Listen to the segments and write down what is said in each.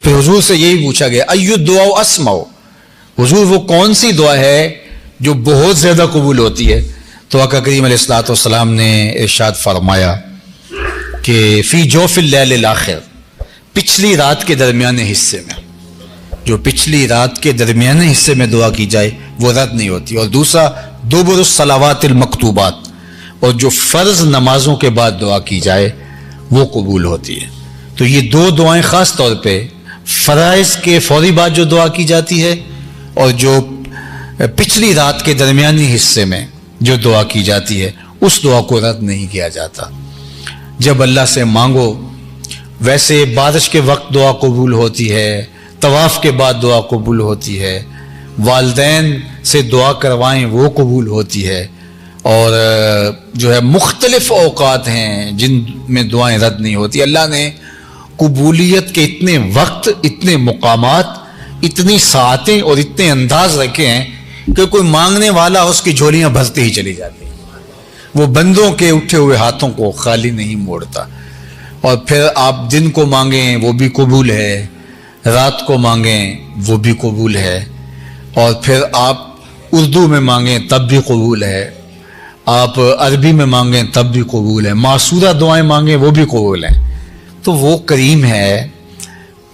फिर हुजूर से यही पूछा गया, अय्यु दुआ अस्माओ, हुजूर वो कौन सी दुआ है जो बहुत ज्यादा कबूल होती है? तो आका करीम अलैहिस्सलाम ने इरशाद फरमाया कि फी जोफिल लैलिल आखिर, पिछली रात के दरमियाने हिस्से में, जो पिछली रात के दरमियाने हिस्से में दुआ की जाए वो रद्द नहीं होती। और दूसरा दुबुरुस सलावातिल मकतूबात, और जो फ़र्ज नमाजों के बाद दुआ की जाए वो कबूल होती है। तो ये दो दुआएं ख़ास तौर पे फ़राइज़ के फौरी बाद जो दुआ की जाती है और जो पिछली रात के दरमियानी हिस्से में जो दुआ की जाती है उस दुआ को रद्द नहीं किया जाता। जब अल्लाह से मांगो, वैसे बारिश के वक्त दुआ कबूल होती है, तवाफ़ के बाद दुआ कबूल होती है, वालदैन से दुआ करवाएं वो कबूल होती है, और जो है मुख्तलिफ औकात हैं जिन में दुआएं रद्द नहीं होती। अल्लाह ने कबूलियत के इतने वक्त, इतने मुकामात, इतनी सातें और इतने अंदाज रखे हैं कि कोई मांगने वाला उसकी झोलियां भरती ही चली जाती हैं। वो बंदों के उठे हुए हाथों को खाली नहीं मोड़ता। और फिर आप दिन को मांगें वो भी कबूल है, रात को मांगें वो भी कबूल है, और फिर आप उर्दू में मांगें तब भी कबूल है, आप अरबी में मांगें तब भी कबूल है, मासूरा दुआएं मांगें वो भी कबूल हैं। तो वो करीम है,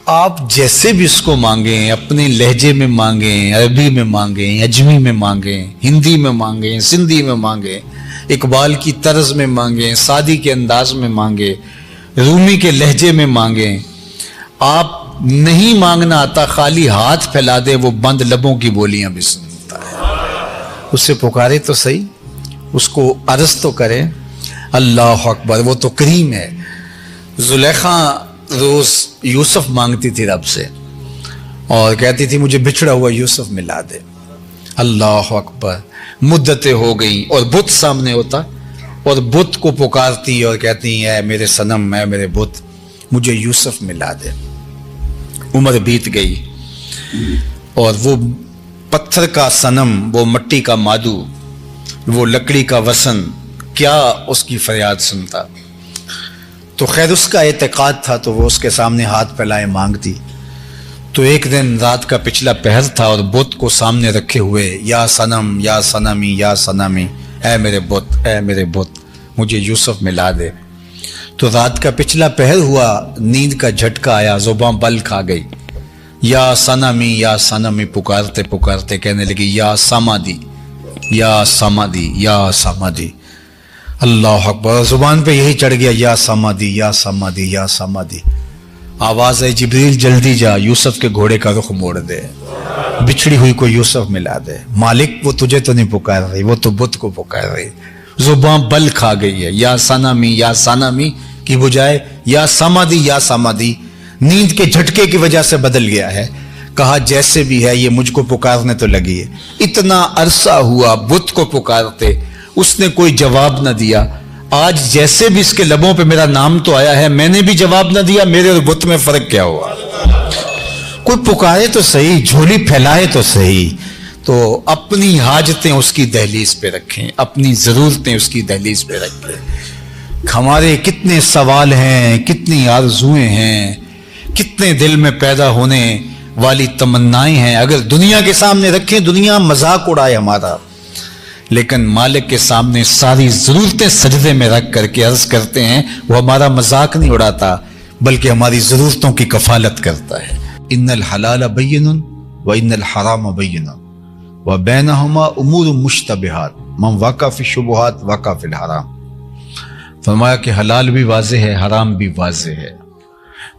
आप जैसे भी इसको मांगें, अपने लहजे में मांगें, अरबी में मांगें, अजमी में मांगें, हिंदी में मांगें, सिंधी में मांगें, इकबाल की तर्ज में मांगें, सादी के अंदाज में मांगें, रूमी के लहजे में मांगें, आप नहीं मांगना आता, खाली हाथ फैला दे, वो बंद लबों की बोलियां भी सुनता है। उससे पुकारे तो सही, उसको अर्ज तो करें, अल्लाह अकबर, वो तो करीम है। जुलेखा रोज यूसुफ मांगती थी रब से और कहती थी मुझे बिछड़ा हुआ यूसुफ मिला दे। अल्लाह अकबर, मुद्दतें हो गई और बुत सामने होता और बुत को पुकारती और कहती है मेरे सनम, है मेरे बुत, मुझे यूसुफ मिला दे। उम्र बीत गई और वो पत्थर का सनम, वो मिट्टी का मादू, वो लकड़ी का वसन, क्या उसकी फरियाद सुनता। तो खैर उसका एतकाद था तो वो उसके सामने हाथ फैलाए मांगती। तो एक दिन रात का पिछला पहर था और बुत को सामने रखे हुए, या सनम या सनमी या सनमी, ऐ मेरे बुत, ऐ मेरे बुत, मुझे यूसुफ मिला दे। तो रात का पिछला पहर हुआ, नींद का झटका आया, जुबान बल खा गई। या सनमी पुकारते पुकारते कहने लगी या समादी, या समादी, या समादी। अल्लाह अकबर, जुबान पे यही चढ़ गया, या समादी, या समादी, या समादी। आवाज है जिब्रील जल्दी जा, यूसुफ के घोड़े का रुख मोड़ दे, बिछड़ी हुई को यूसुफ मिला दे। मालिक वो तुझे तो नहीं पुकार रही, वो तो बुत को पुकार रही। जुबान बल खा गई है, या सनामी की बजाय या समादी, नींद के झटके की वजह से बदल गया है। कहा जैसे भी है ये मुझको पुकारने तो लगी है। इतना अरसा हुआ बुत को पुकारते, उसने कोई जवाब न दिया। आज जैसे भी इसके लबों पे मेरा नाम तो आया है, मैंने भी जवाब न दिया, मेरे और बुत में फर्क क्या हुआ? कोई पुकारे तो सही, झोली फैलाए तो सही। तो अपनी हाजतें उसकी दहलीज पे रखें, अपनी जरूरतें उसकी दहलीज पे रखें। हमारे कितने सवाल हैं, कितनी आरजुएं हैं, कितने दिल में पैदा होने वाली तमन्नाएं हैं। अगर दुनिया के सामने रखें, दुनिया मजाक उड़ाए हमारा, लेकिन मालिक के सामने सारी जरूरतें सजदे में रख करके अर्ज करते हैं, वो हमारा मजाक नहीं उड़ाता बल्कि हमारी जरूरतों की कफालत करता है। इन्नल हलाल बय्यिनुन व इन्नल हराम बय्यिनुन व बैनहुमा उमूर मुश्तबिहात मन वाक़ा फी शुबहात वाक़ा फिल हराम। फरमाया कि हलाल भी वाज़े है, हराम भी वाज़े है।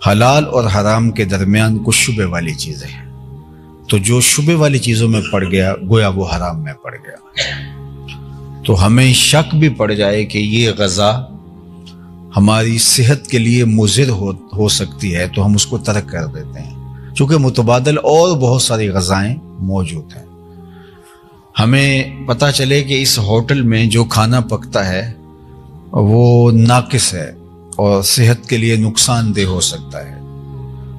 हलाल और हराम के दरमियान कुछ शुबे वाली चीजें हैं, तो जो शुबे वाली चीजों में पड़ गया गोया वो हराम में पड़ गया। तो हमें शक भी पड़ जाए कि ये गज़ा हमारी सेहत के लिए मुज़िर हो सकती है तो हम उसको तर्क कर देते हैं, चूंकि मुतबादल और बहुत सारी गज़ाएं मौजूद हैं। हमें पता चले कि इस होटल में जो खाना पकता है वो नाकिस है और सेहत के लिए नुकसानदेह हो सकता है,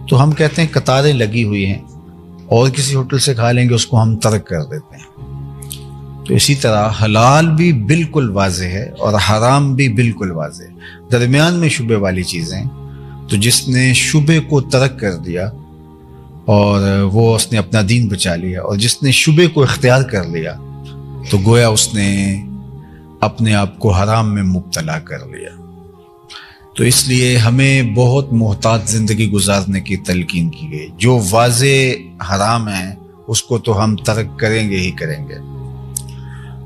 तो हम कहते हैं कतारें लगी हुई हैं और किसी होटल से खा लेंगे, उसको हम तर्क कर देते हैं। तो इसी तरह हलाल भी बिल्कुल वाज़े है और हराम भी बिल्कुल वाज़े है। दरमियान में शुबे वाली चीज़ें, तो जिसने शुबे को तर्क कर दिया और वो उसने अपना दीन बचा लिया। और जिसने शुबे को इख्तियार कर लिया तो गोया उसने अपने आप को हराम में मुब्तला कर लिया। तो इसलिए हमें बहुत मोहतात ज़िंदगी गुजारने की तलकीन की गई। जो वाज़े हराम है उसको तो हम तर्क करेंगे ही करेंगे,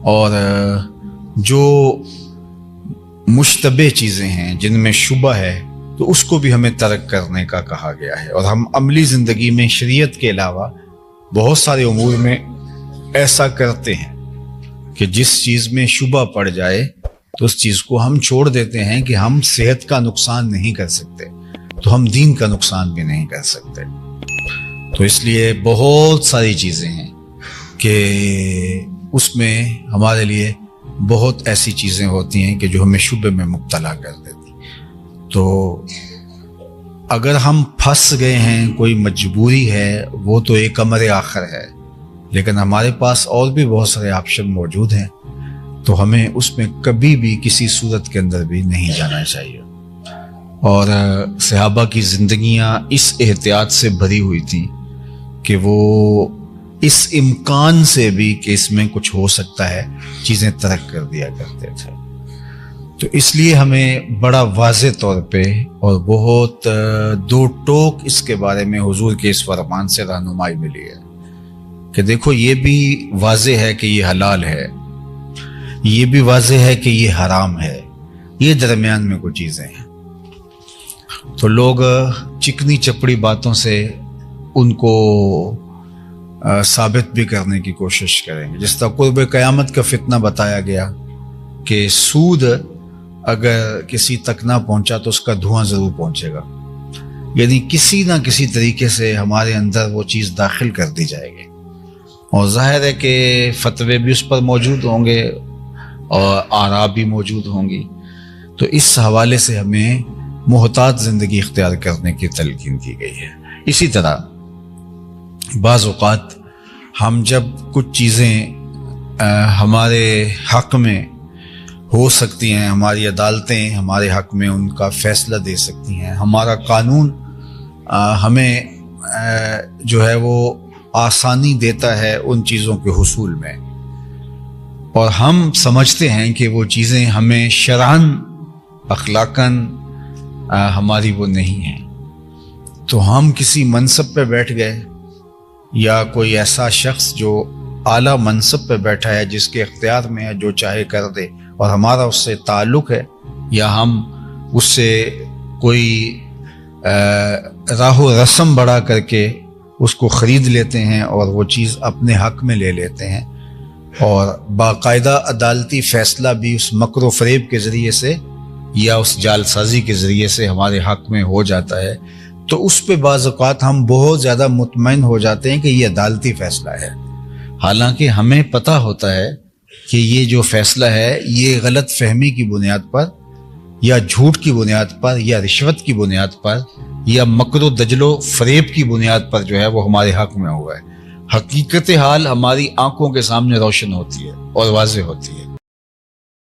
और जो मुश्तबे चीज़ें हैं जिनमें शुबा है तो उसको भी हमें तर्क करने का कहा गया है। और हम अमली ज़िंदगी में शरीयत के अलावा बहुत सारे उमूर में ऐसा करते हैं कि जिस चीज़ में शुबा पड़ जाए तो उस चीज़ को हम छोड़ देते हैं कि हम सेहत का नुकसान नहीं कर सकते तो हम दीन का नुकसान भी नहीं कर सकते। तो इसलिए बहुत सारी चीज़ें हैं कि उसमें हमारे लिए बहुत ऐसी चीज़ें होती हैं कि जो हमें शुबे में मुब्तला कर देती। तो अगर हम फंस गए हैं, कोई मजबूरी है, वो तो एक अमर आखिर है, लेकिन हमारे पास और भी बहुत सारे ऑप्शन मौजूद हैं, तो हमें उसमें कभी भी किसी सूरत के अंदर भी नहीं जाना चाहिए। और सहाबा की ज़िंदगियाँ इस एहतियात से भरी हुई थी कि वो इस इम्कान से भी कि इसमें कुछ हो सकता है चीज़ें तर्क कर दिया करते थे। तो इसलिए हमें बड़ा वाज़े तौर पे और बहुत दो टोक इसके बारे में हुजूर के इस फरमान से रहनुमाई मिली है कि देखो ये भी वाज़े है कि ये हलाल है, ये भी वाज़े है कि ये हराम है, ये दरमियान में कुछ चीज़ें हैं। तो लोग चिकनी चपड़ी बातों से उनको साबित भी करने की कोशिश करेंगे। जिस तरह कुर्ब क़यामत का फितना बताया गया कि सूद अगर किसी तक ना पहुंचा तो उसका धुआं ज़रूर पहुंचेगा, यानी किसी ना किसी तरीके से हमारे अंदर वो चीज़ दाखिल कर दी जाएगी। और जाहिर है कि फतवे भी उस पर मौजूद होंगे और आरा भी मौजूद होंगी। तो इस हवाले से हमें मोहतात ज़िंदगी इख्तियार करने की तलकीन की गई है। इसी तरह बाज़ औक़ात हम जब कुछ चीज़ें हमारे हक़ में हो सकती हैं, हमारी अदालतें हमारे हक़ में उनका फ़ैसला दे सकती हैं, हमारा कानून हमें जो है वो आसानी देता है उन चीज़ों के हुसूल में, और हम समझते हैं कि वो चीज़ें हमें शरअन अखलाकन हमारी वो नहीं हैं, तो हम किसी मनसब पे बैठ गए या कोई ऐसा शख्स जो आला मनसब पे बैठा है जिसके इख्तियार में है जो चाहे कर दे और हमारा उससे ताल्लुक़ है, या हम उससे कोई राहो रस्म बढ़ा करके उसको ख़रीद लेते हैं और वो चीज़ अपने हक़ में ले लेते हैं, और बाकायदा अदालती फ़ैसला भी उस मकर फ़रेब के ज़रिए से या उस जालसाजी के ज़रिए से हमारे हक़ में हो जाता है, तो उस पे बाज़ औक़ात हम बहुत ज़्यादा मुतमईन हो जाते हैं कि ये अदालती फ़ैसला है। हालांकि हमें पता होता है कि ये जो फ़ैसला है ये गलत फहमी की बुनियाद पर या झूठ की बुनियाद पर या रिश्वत की बुनियाद पर या मकरो दजलो फ़रेब की बुनियाद पर जो है वो हमारे हक़ में हुआ है। हकीकत हाल हमारी आंखों के सामने रोशन होती है और वाज़ेह होती है।